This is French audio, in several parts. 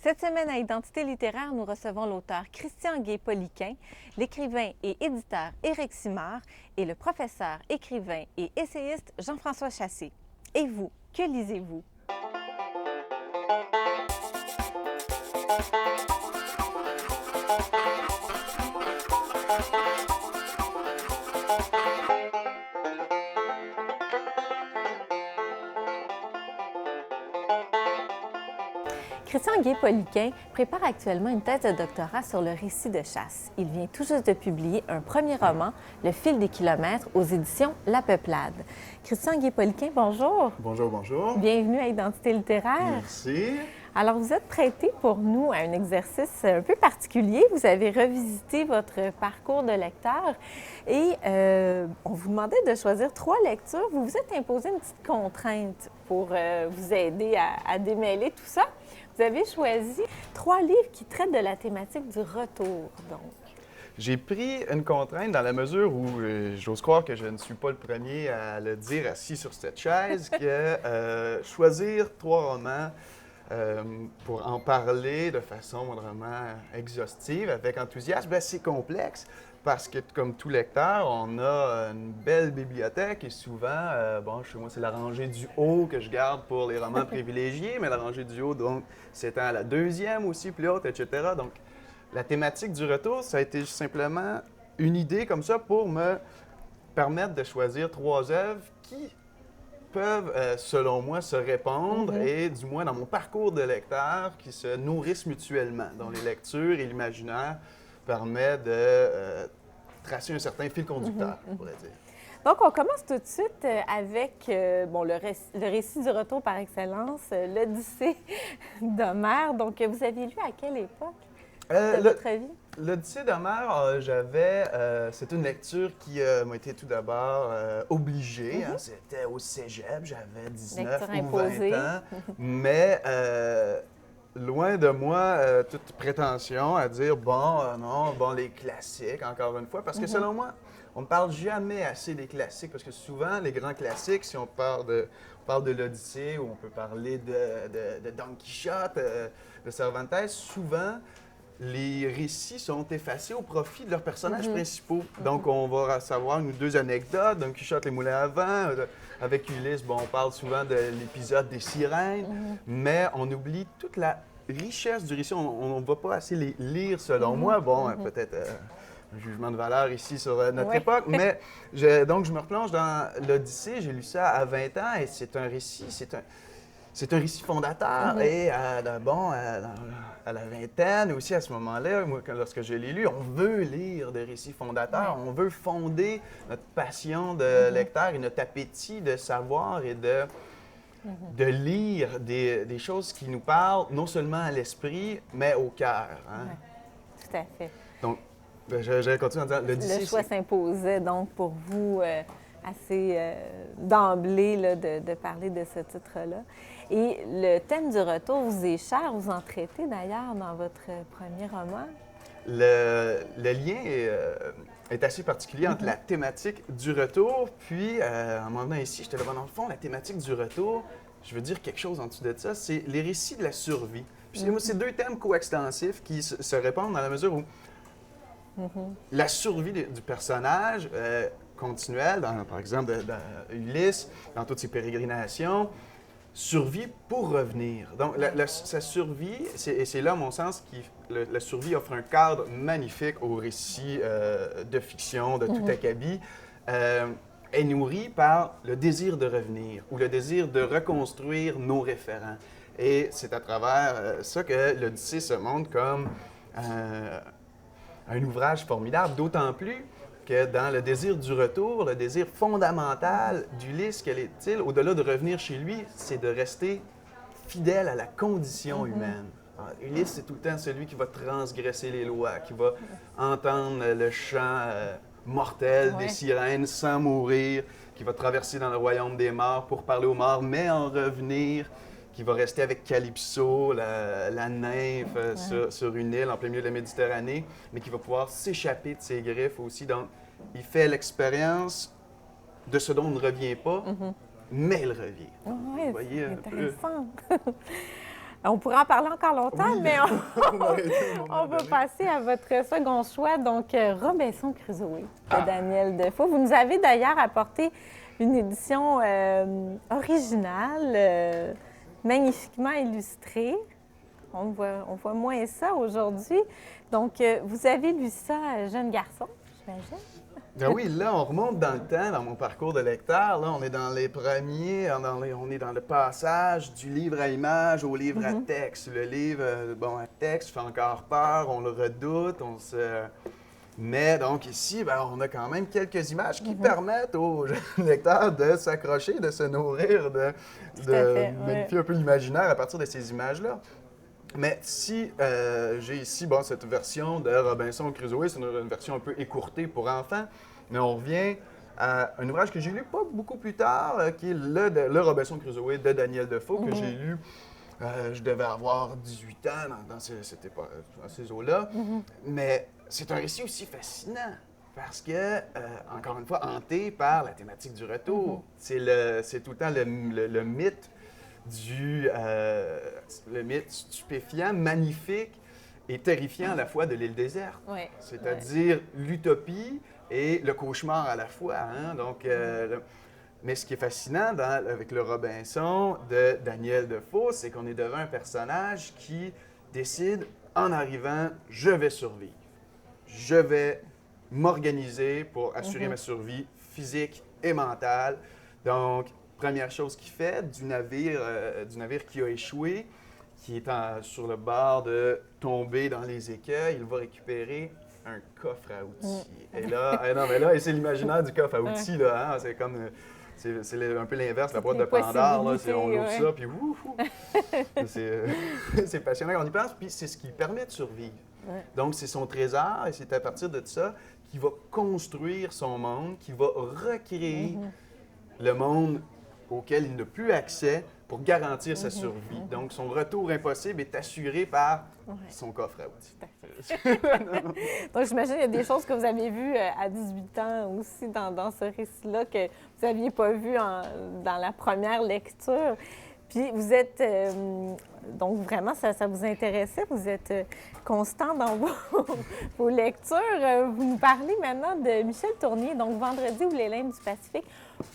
Cette semaine à Identité littéraire, nous recevons l'auteur Christian Gay-Poliquin, l'écrivain et éditeur Éric Simard et le professeur, écrivain et essayiste Jean-François Chassé. Et vous, que lisez-vous? Christian Gay-Poliquin prépare actuellement une thèse de doctorat sur le récit de chasse. Il vient tout juste de publier un premier roman, Le fil des kilomètres, aux éditions La Peuplade. Christian Gay-Poliquin, bonjour. Bonjour, bonjour. Bienvenue à Identité littéraire. Merci. Alors, vous êtes prêté pour nous à un exercice un peu particulier. Vous avez revisité votre parcours de lecteur et on vous demandait de choisir 3 lectures. Vous vous êtes imposé une petite contrainte pour vous aider à démêler tout ça. Vous avez choisi 3 livres qui traitent de la thématique du retour, donc. J'ai pris une contrainte dans la mesure où j'ose croire que je ne suis pas le premier à le dire assis sur cette chaise, que choisir 3 romans pour en parler de façon vraiment exhaustive, avec enthousiasme, c'est complexe. Parce que, comme tout lecteur, on a une belle bibliothèque et souvent, chez moi, c'est la rangée du haut que je garde pour les romans privilégiés, mais la rangée du haut, donc, s'étend à la deuxième aussi, plus haute, etc. Donc, la thématique du retour, ça a été simplement une idée comme ça pour me permettre de choisir 3 œuvres qui peuvent, selon moi, se répondre et, du moins, dans mon parcours de lecteur, qui se nourrissent mutuellement, dont les lectures et l'imaginaire permet de tracer un certain fil conducteur, on pourrait dire. Donc, on commence tout de suite avec le récit du retour par excellence, l'Odyssée d'Homère. Donc, vous aviez lu à quelle époque de votre vie? L'Odyssée d'Homère, c'est une lecture qui m'a été tout d'abord obligée. C'était au cégep, j'avais 19 ou 20 ans. Mais loin de moi toute prétention à dire, les classiques, encore une fois, parce que selon moi, on ne parle jamais assez des classiques, parce que souvent, les grands classiques, si on parle de l'Odyssée, ou on peut parler de Don Quichotte, de Cervantes, souvent, les récits sont effacés au profit de leurs personnages principaux. Donc, on va savoir 1 ou 2 anecdotes. Don Quichotte, les moulins à vent. Avec Ulysse, on parle souvent de l'épisode des sirènes, mais on oublie toute la richesse du récit. On ne va pas assez les lire, selon moi. Peut-être un jugement de valeur ici sur notre époque, mais donc je me replonge dans l'Odyssée. J'ai lu ça à 20 ans et c'est un récit, c'est un récit fondateur. Et à la vingtaine, aussi à ce moment-là, moi, lorsque je l'ai lu, on veut lire des récits fondateurs, on veut fonder notre passion de lecteur et notre appétit de savoir et de lire des choses qui nous parlent non seulement à l'esprit, mais au cœur. Hein? Oui, tout à fait. Donc, je continue en disant, l'Odyssée... Le choix s'imposait donc pour vous assez d'emblée de parler de ce titre-là. Et le thème du retour vous est cher, vous en traitez d'ailleurs dans votre premier roman. Le lien est assez particulier entre la thématique du retour, puis en m'en venant ici, j'étais là, dans le fond, la thématique du retour, je veux dire quelque chose en dessous de ça, c'est les récits de la survie. Puis c'est 2 thèmes coextensifs qui se répondent dans la mesure où la survie du personnage continuelle, par exemple Ulysse, dans toutes ses pérégrinations, survit pour revenir. Donc, sa survie, et c'est là, à mon sens, la survie offre un cadre magnifique au récit de fiction, de tout acabit, est nourrie par le désir de revenir ou le désir de reconstruire nos référents. Et c'est à travers ça que l'Odyssée se montre comme un ouvrage formidable, d'autant plus que dans le désir du retour, le désir fondamental d'Ulysse, quel est-il? Au-delà de revenir chez lui, c'est de rester fidèle à la condition humaine. Alors, Ulysse, c'est tout le temps celui qui va transgresser les lois, qui va entendre le chant mortel des sirènes sans mourir, qui va traverser dans le royaume des morts pour parler aux morts, mais en revenir, qui va rester avec Calypso, la nymphe, sur une île en plein milieu de la Méditerranée, mais qui va pouvoir s'échapper de ses griffes aussi. Donc, il fait l'expérience de ce dont on ne revient pas, mais il revient. Oui, c'est intéressant. On pourrait en parler encore longtemps, Oui. mais On on va passer à votre second choix, donc Robinson Crusoe de Daniel Defoe. Vous nous avez d'ailleurs apporté une édition originale, magnifiquement illustrée. On voit moins ça aujourd'hui. Donc, vous avez lu ça, jeune garçon, j'imagine? Ben oui, là, on remonte dans le temps, dans mon parcours de lecteur. Là, on est dans les premiers, on est dans le passage du livre à image au livre à texte. Le livre, à texte fait encore peur, on le redoute, Mais donc ici, on a quand même quelques images qui permettent aux jeunes lecteurs de s'accrocher, de se nourrir, de magnifier un peu l'imaginaire à partir de ces images-là. Mais si j'ai ici cette version de Robinson Crusoe, c'est une version un peu écourtée pour enfants, mais on revient à un ouvrage que j'ai lu pas beaucoup plus tard, qui est le Robinson Crusoe de Daniel Defoe, que j'ai lu, je devais avoir 18 ans dans ces eaux-là. Mais c'est un récit aussi fascinant parce que, encore une fois, hanté par la thématique du retour. C'est tout le temps le mythe le mythe stupéfiant, magnifique et terrifiant à la fois de l'île déserte. Oui, c'est-à-dire l'utopie et le cauchemar à la fois. Hein? Donc, mais ce qui est fascinant avec le Robinson de Daniel Defoe, c'est qu'on est devant un personnage qui décide, en arrivant, je vais survivre. Je vais m'organiser pour assurer ma survie physique et mentale. Donc, première chose qu'il fait, du navire qui a échoué, qui est sur le bord de tomber dans les écueils, il va récupérer un coffre à outils. Et là, c'est l'imaginaire du coffre à outils, là, hein? C'est comme... C'est un peu l'inverse, la boîte de Pandore, là, on ouvre ça, puis wouhou! C'est passionnant quand on y pense, puis c'est ce qui permet de survivre. Ouais. Donc, c'est son trésor, et c'est à partir de ça qu'il va construire son monde, qu'il va recréer le monde auquel il n'a plus accès pour garantir sa survie. Donc, son retour impossible est assuré par son coffre à outils. Donc, j'imagine qu'il y a des choses que vous avez vues à 18 ans aussi dans ce récit-là que vous n'aviez pas vu dans la première lecture. Puis, vous êtes... donc, vraiment, ça vous intéressait. Vous êtes constant dans vos lectures. Vous nous parlez maintenant de Michel Tournier, donc Vendredi ou les Limbes du Pacifique.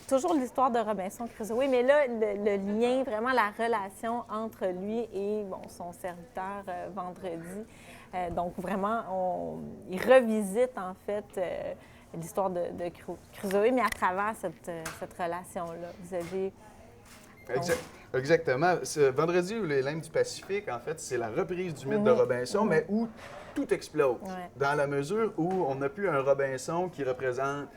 Toujours l'histoire de Robinson Crusoe, mais là, le lien, vraiment la relation entre lui et son serviteur Vendredi. Donc, vraiment, il revisite, en fait, l'histoire de Crusoe, mais à travers cette relation-là. Vous avez... Exactement. Vendredi ou les Limbes du Pacifique, en fait, c'est la reprise du mythe de Robinson, mais où tout explose. Dans la mesure où on n'a plus un Robinson qui représente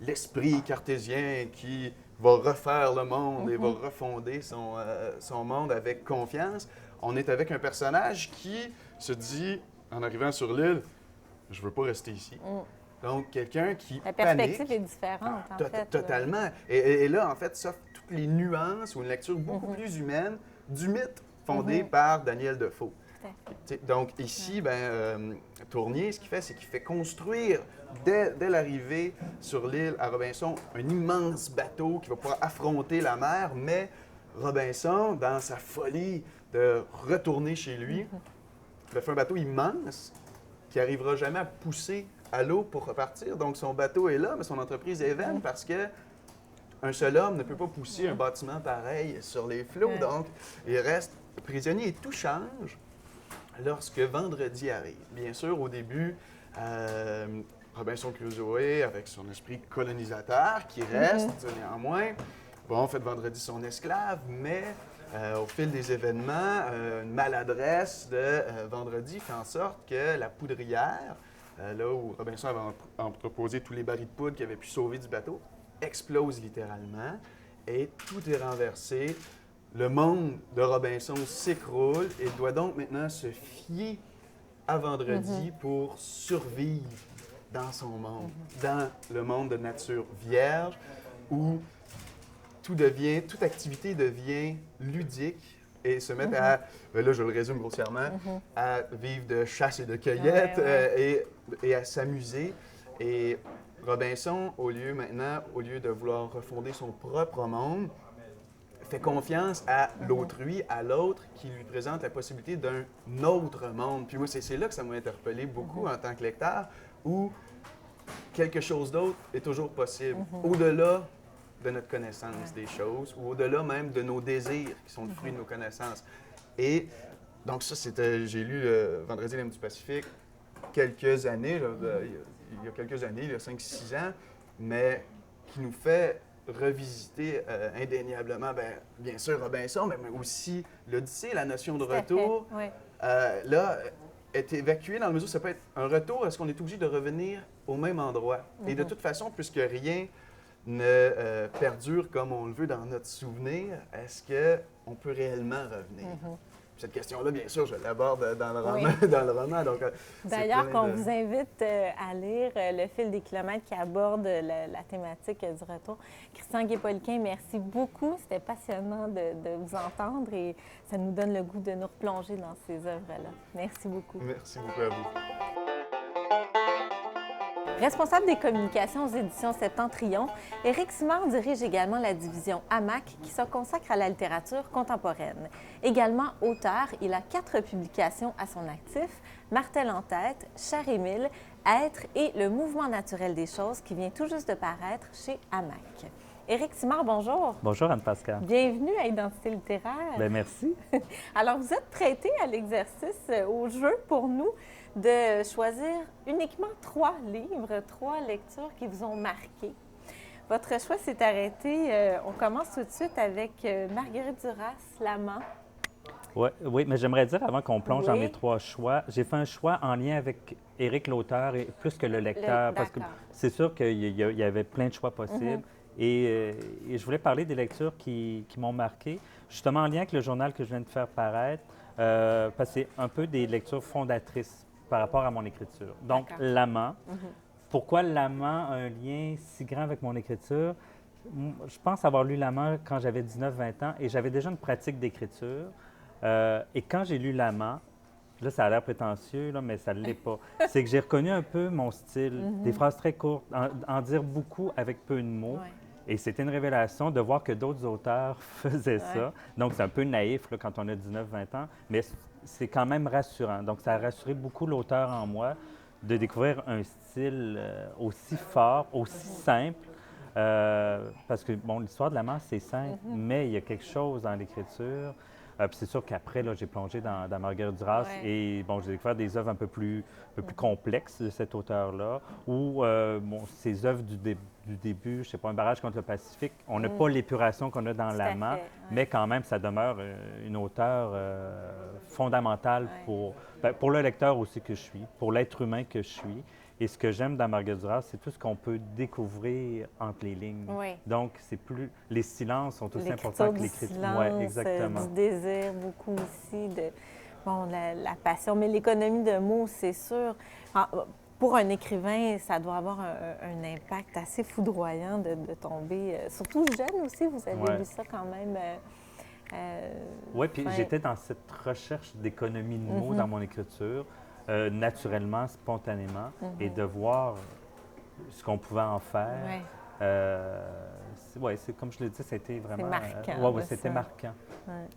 l'esprit cartésien qui va refaire le monde et va refonder son monde avec confiance. On est avec un personnage qui se dit, en arrivant sur l'île, je veux pas rester ici. Donc, quelqu'un qui La perspective est différente, en fait. Totalement. Et là, en fait, ça toutes les nuances ou une lecture beaucoup plus humaine du mythe fondé par Daniel Defoe. Donc, ici, Tournier, ce qu'il fait, c'est qu'il fait construire, dès l'arrivée sur l'île à Robinson, un immense bateau qui va pouvoir affronter la mer, mais Robinson, dans sa folie de retourner chez lui, il fait un bateau immense qui n'arrivera jamais à pousser à l'eau pour repartir. Donc, son bateau est là, mais son entreprise est vaine parce que un seul homme ne peut pas pousser un bâtiment pareil sur les flots. Donc, il reste prisonnier et tout change lorsque Vendredi arrive. Bien sûr, au début, Robinson Crusoe, avec son esprit colonisateur, qui reste néanmoins, fait Vendredi son esclave, mais au fil des événements, une maladresse de Vendredi fait en sorte que la poudrière, là où Robinson avait entreposé tous les barils de poudre qu'il avait pu sauver du bateau, explose littéralement et tout est renversé. Le monde de Robinson s'écroule et doit donc maintenant se fier à Vendredi pour survivre dans son monde, dans le monde de nature vierge où toute activité devient ludique et se met à, là je le résume grossièrement, à vivre de chasse et de cueillette et à s'amuser. Et Robinson, au lieu de vouloir refonder son propre monde, fait confiance à l'autrui, à l'autre, qui lui présente la possibilité d'un autre monde. Puis moi, c'est là que ça m'a interpellé beaucoup en tant que lecteur, où quelque chose d'autre est toujours possible, au-delà de notre connaissance des choses, ou au-delà même de nos désirs, qui sont le fruit de nos connaissances. Et donc ça, j'ai lu Vendredi, l'âme du Pacifique quelques années, là, il y a quelques années, il y a 5-6 ans, mais qui nous fait revisiter indéniablement, bien sûr Robinson, mais aussi l'Odyssée, la notion de retour. Oui. Là, est évacuée dans le mesure où ça peut être un retour, est-ce qu'on est obligé de revenir au même endroit? Et de toute façon, puisque rien ne perdure comme on le veut dans notre souvenir, est-ce qu'on peut réellement revenir? Cette question-là, bien sûr, je l'aborde dans le roman. Dans le roman donc, d'ailleurs, qu'on vous invite à lire Le fil des kilomètres qui aborde la thématique du retour. Christian Gué-Poliquin, merci beaucoup. C'était passionnant de vous entendre et ça nous donne le goût de nous replonger dans ces œuvres-là. Merci beaucoup. Merci beaucoup à vous. Responsable des communications aux éditions Septentrion, Éric Simard dirige également la division AMAC qui se consacre à la littérature contemporaine. Également auteur, il a 4 publications à son actif, Martel en tête, Cher Émile, Être et Le mouvement naturel des choses qui vient tout juste de paraître chez AMAC. Éric Simard, bonjour. Bonjour Anne-Pascale. Bienvenue à Identité littéraire. Bien, merci. Alors, vous êtes prêté à l'exercice, au jeu pour nous, de choisir uniquement 3 livres, 3 lectures qui vous ont marqué. Votre choix s'est arrêté. On commence tout de suite avec Marguerite Duras, L'amant. Oui, mais j'aimerais dire, avant qu'on plonge dans mes 3 choix, j'ai fait un choix en lien avec Éric l'auteur et plus que le lecteur, parce que c'est sûr qu'il y avait plein de choix possibles. Et je voulais parler des lectures qui m'ont marqué, justement en lien avec le journal que je viens de faire paraître, parce que c'est un peu des lectures fondatrices par rapport à mon écriture. Donc, L'amant. Pourquoi L'amant a un lien si grand avec mon écriture? Je pense avoir lu L'amant quand j'avais 19-20 ans et j'avais déjà une pratique d'écriture. Et quand j'ai lu L'amant, là, ça a l'air prétentieux, là, mais ça ne l'est pas. C'est que j'ai reconnu un peu mon style, des phrases très courtes, en dire beaucoup avec peu de mots. Et c'était une révélation de voir que d'autres auteurs faisaient ça. Donc, c'est un peu naïf là, quand on a 19-20 ans, mais c'est quand même rassurant. Donc, ça a rassuré beaucoup l'auteur en moi de découvrir un style aussi fort, aussi simple. Parce que, bon, l'histoire de L'amant, c'est simple, mais il y a quelque chose dans l'écriture. Puis c'est sûr qu'après, là, j'ai plongé dans Marguerite Duras et, bon, j'ai découvert des œuvres un peu plus complexes de cet auteur-là, ou ces œuvres du début, je ne sais pas, Un barrage contre le Pacifique, on n'a pas l'épuration qu'on a dans L'amant, mais quand même, ça demeure une auteure fondamentale pour le lecteur aussi que je suis, pour l'être humain que je suis. Et ce que j'aime dans Marguerite Duras, c'est tout ce qu'on peut découvrir entre les lignes. Donc, c'est plus... Les silences sont aussi importants que l'écriture. Oui, exactement. Du désir, beaucoup aussi, de la passion. Mais l'économie de mots, c'est sûr. Pour un écrivain, ça doit avoir un impact assez foudroyant de tomber, surtout jeune aussi, vous avez lu ça quand même. Oui, puis j'étais dans cette recherche d'économie de mots dans mon écriture. Naturellement, spontanément, et de voir ce qu'on pouvait en faire. C'est comme je l'ai dit, c'était vraiment... C'est marquant. C'était marquant.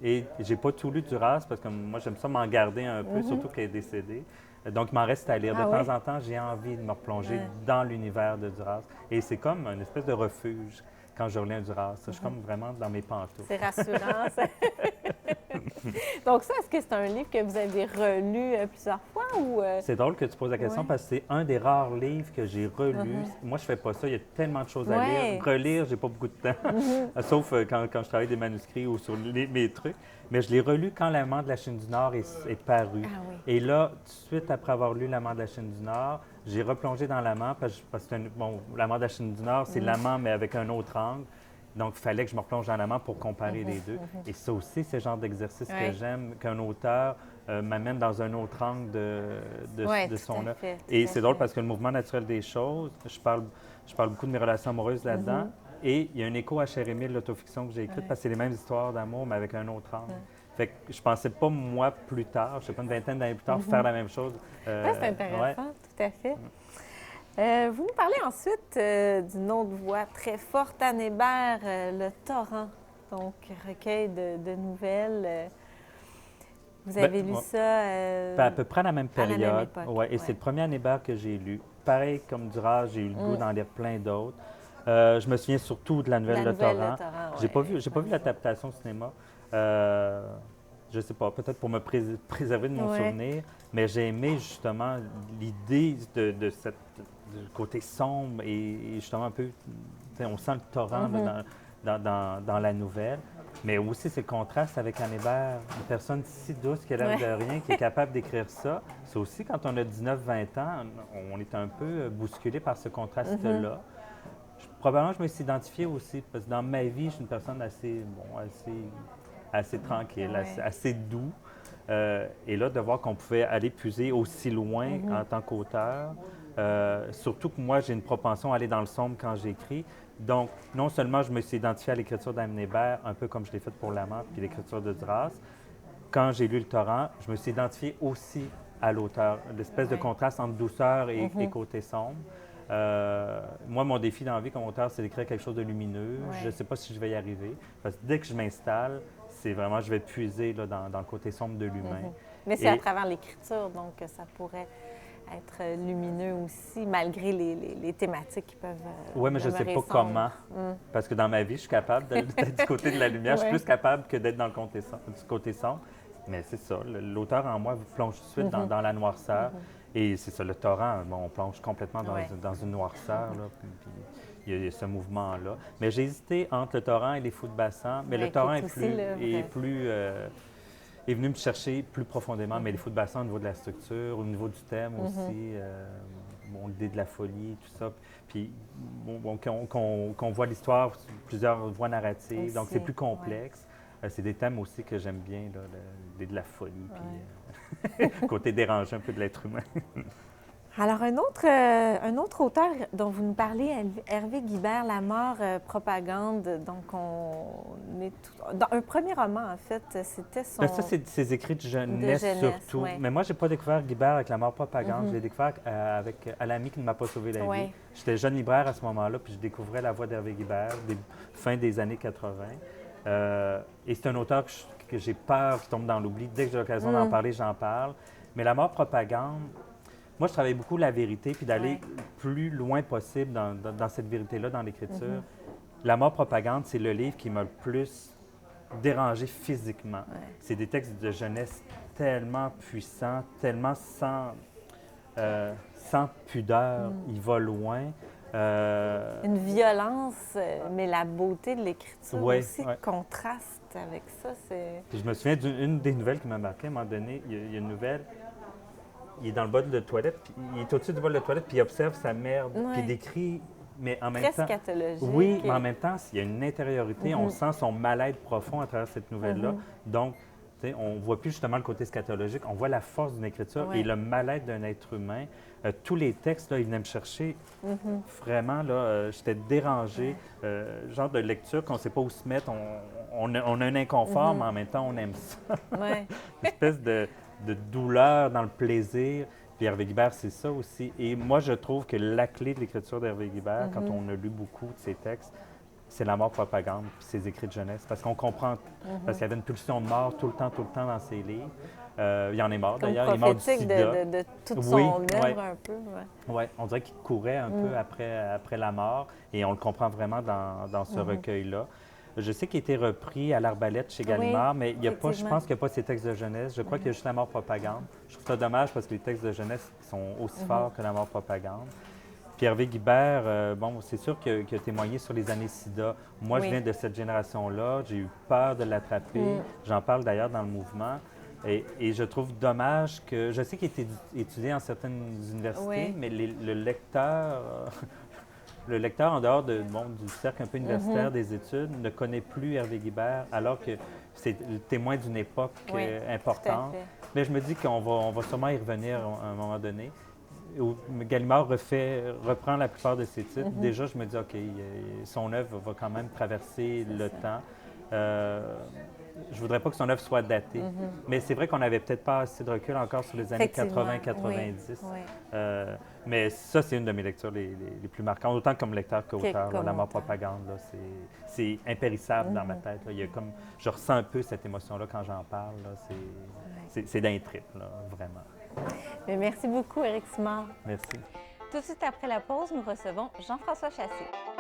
Et j'ai pas tout lu Duras, parce que moi, j'aime ça m'en garder un peu, surtout qu'elle est décédée. Donc, il m'en reste à lire. De temps en temps, j'ai envie de me replonger dans l'univers de Duras. Et c'est comme une espèce de refuge quand je relis un Duras. Je suis comme vraiment dans mes pantoufles. C'est rassurant, ça. Donc ça, est-ce que c'est un livre que vous avez relu plusieurs fois ou... C'est drôle que tu poses la question parce que c'est un des rares livres que j'ai relu. Moi, je fais pas ça. Il y a tellement de choses à lire. Relire, j'ai pas beaucoup de temps, sauf quand je travaille des manuscrits ou sur mes trucs. Mais je l'ai relu quand L'amant de la Chine du Nord est paru. Et là, tout de suite après avoir lu L'amant de la Chine du Nord, j'ai replongé dans L'amant parce que L'amant de la Chine du Nord, c'est L'amant, mais avec un autre angle. Donc, il fallait que je me replonge dans L'amant pour comparer les deux. Et ça aussi, c'est le genre d'exercice que j'aime, qu'un auteur m'amène dans un autre angle de son œuvre. Et c'est drôle parce que le mouvement naturel des choses, je parle beaucoup de mes relations amoureuses là-dedans. Et il y a un écho à Cher Émile, l'autofiction que j'ai écrite, parce que c'est les mêmes histoires d'amour, mais avec un autre angle. Fait que je pensais pas, moi, plus tard, je sais pas, une vingtaine d'années plus tard, faire la même chose. C'est intéressant, tout à fait. Vous nous parlez ensuite d'une autre voix très forte, Anne Hébert, Le torrent. donc recueil de nouvelles. Vous avez lu ça? À peu près à la même période. À la même époque, ouais, et c'est le premier Anne-Hébert que j'ai lu. Pareil comme Duras, j'ai eu le goût d'en lire plein d'autres. Je me souviens surtout de la nouvelle Le Torrent. J'ai pas vu l'adaptation au cinéma. Je sais pas, peut-être pour me préserver de mon souvenir, mais j'ai aimé justement l'idée du côté sombre et justement un peu, on sent le torrent dans la nouvelle. Mais aussi, c'est le contraste avec Anne Hébert, une personne si douce qui a l'air de rien, qui est capable d'écrire ça. C'est aussi, quand on a 19-20 ans, on est un peu bousculé par ce contraste-là. Probablement, je me suis identifié aussi, parce que dans ma vie, je suis une personne assez tranquille, assez doux. Et là, de voir qu'on pouvait aller puiser aussi loin en tant qu'auteur, surtout que moi, j'ai une propension à aller dans le sombre quand j'écris. Donc, non seulement je me suis identifié à l'écriture d'Anne Hébert, un peu comme je l'ai fait pour L'Amant, puis l'écriture de Duras. Quand j'ai lu Le Torrent, je me suis identifié aussi à l'auteur, l'espèce de contraste entre douceur et côté sombre. Moi, mon défi dans la vie comme auteur, c'est d'écrire quelque chose de lumineux. Je ne sais pas si je vais y arriver, parce que dès que je m'installe, c'est vraiment, je vais puiser là, dans le côté sombre de l'humain. Mais c'est à travers l'écriture, donc ça pourrait être lumineux aussi, malgré les thématiques qui peuvent oui, mais je ne sais pas comment. Parce que dans ma vie, je suis capable d'être du côté de la lumière. Je suis plus capable que d'être dans du côté sombre. Mais c'est ça, l'auteur en moi vous plonge tout de suite dans la noirceur. Et c'est ça, le torrent, on plonge complètement dans une noirceur. Là, puis il y a ce mouvement-là. Mais j'ai hésité entre le torrent et les fous de bassin. Mais le torrent est venu me chercher plus profondément, mais les fous de bassin au niveau de la structure, au niveau du thème aussi, l'idée de la folie, tout ça. Puis qu'on voit l'histoire, plusieurs voies narratives, aussi, donc c'est plus complexe. C'est des thèmes aussi que j'aime bien, l'idée de la folie, puis côté dérangé un peu de l'être humain. Alors, un autre auteur dont vous nous parlez, Hervé Guibert, La mort propagande. Donc, dans un premier roman, en fait, c'était son... Bien, ça, c'est ses écrits de jeunesse surtout. Ouais. Mais moi, je n'ai pas découvert Guibert avec La mort propagande. Je l'ai découvert avec À l'ami qui ne m'a pas sauvé la vie. J'étais jeune libraire à ce moment-là, puis je découvrais la voix d'Hervé Guibert, fin des années 80. Et c'est un auteur que j'ai peur qu'il tombe dans l'oubli. Dès que j'ai l'occasion d'en parler, j'en parle. Mais La mort propagande... Moi, je travaille beaucoup la vérité, puis d'aller plus loin possible dans cette vérité-là, dans l'écriture. La mort propagande, c'est le livre qui m'a le plus dérangé physiquement. C'est des textes de jeunesse tellement puissants, tellement sans pudeur. Il va loin. Une violence, mais la beauté de l'écriture aussi contraste avec ça. Puis je me souviens d'une des nouvelles qui m'a marqué à un moment donné. Il y a une nouvelle... Il est dans le bol de toilette, puis il est au-dessus du bol de toilette, puis il observe sa merde, puis il décrit, mais en même temps... Presque scatologique. Oui, mais en même temps, il y a une intériorité, on sent son mal-être profond à travers cette nouvelle-là. Donc, on ne voit plus justement le côté scatologique, on voit la force d'une écriture et le mal-être d'un être humain. Tous les textes, là, ils venaient me chercher. Vraiment, là, j'étais dérangé. Genre de lecture qu'on ne sait pas où se mettre. On a un inconfort, mais en même temps, on aime ça. Une espèce de douleur dans le plaisir. Puis Hervé Guibert, c'est ça aussi. Et moi, je trouve que la clé de l'écriture d'Hervé Guibert, quand on a lu beaucoup de ses textes, c'est la mort propagande, puis ses écrits de jeunesse. Parce qu'on comprend, parce qu'il y avait une pulsion de mort tout le temps dans ses livres. Il en est mort, d'ailleurs. Il est mort du sida. De toute son œuvre, un peu. Oui, on dirait qu'il courait un peu après la mort. Et on le comprend vraiment dans ce recueil-là. Je sais qu'il a été repris à l'Arbalète chez Gallimard, mais il y a pas, je pense qu'il n'y a pas ces textes de jeunesse. Je crois qu'il y a juste La mort propagande. Je trouve ça dommage parce que les textes de jeunesse sont aussi forts que La mort propagande. Puis Hervé Guibert, c'est sûr qu'il a témoigné sur les années sida. Moi, je viens de cette génération-là. J'ai eu peur de l'attraper. J'en parle d'ailleurs dans le mouvement. Et je trouve dommage que... Je sais qu'il a été étudié en certaines universités, mais le lecteur... Le lecteur, en dehors du cercle un peu universitaire des études, ne connaît plus Hervé Guibert, alors que c'est le témoin d'une époque importante. Mais je me dis qu'on va sûrement y revenir à un moment donné. Gallimard reprend la plupart de ses titres. Déjà, je me dis, OK, son œuvre va quand même traverser le temps. je voudrais pas que son œuvre soit datée. Mais c'est vrai qu'on n'avait peut-être pas assez de recul encore sur les années 80-90. Oui. Mais ça, c'est une de mes lectures les plus marquantes, autant comme lecteur qu'auteur. La mort propagande, là, c'est impérissable dans ma tête. Là. Il y a comme, je ressens un peu cette émotion-là quand j'en parle. C'est d'un trip, là, vraiment. Mais merci beaucoup, Éric Simard. Merci. Tout de suite après la pause, nous recevons Jean-François Chassé.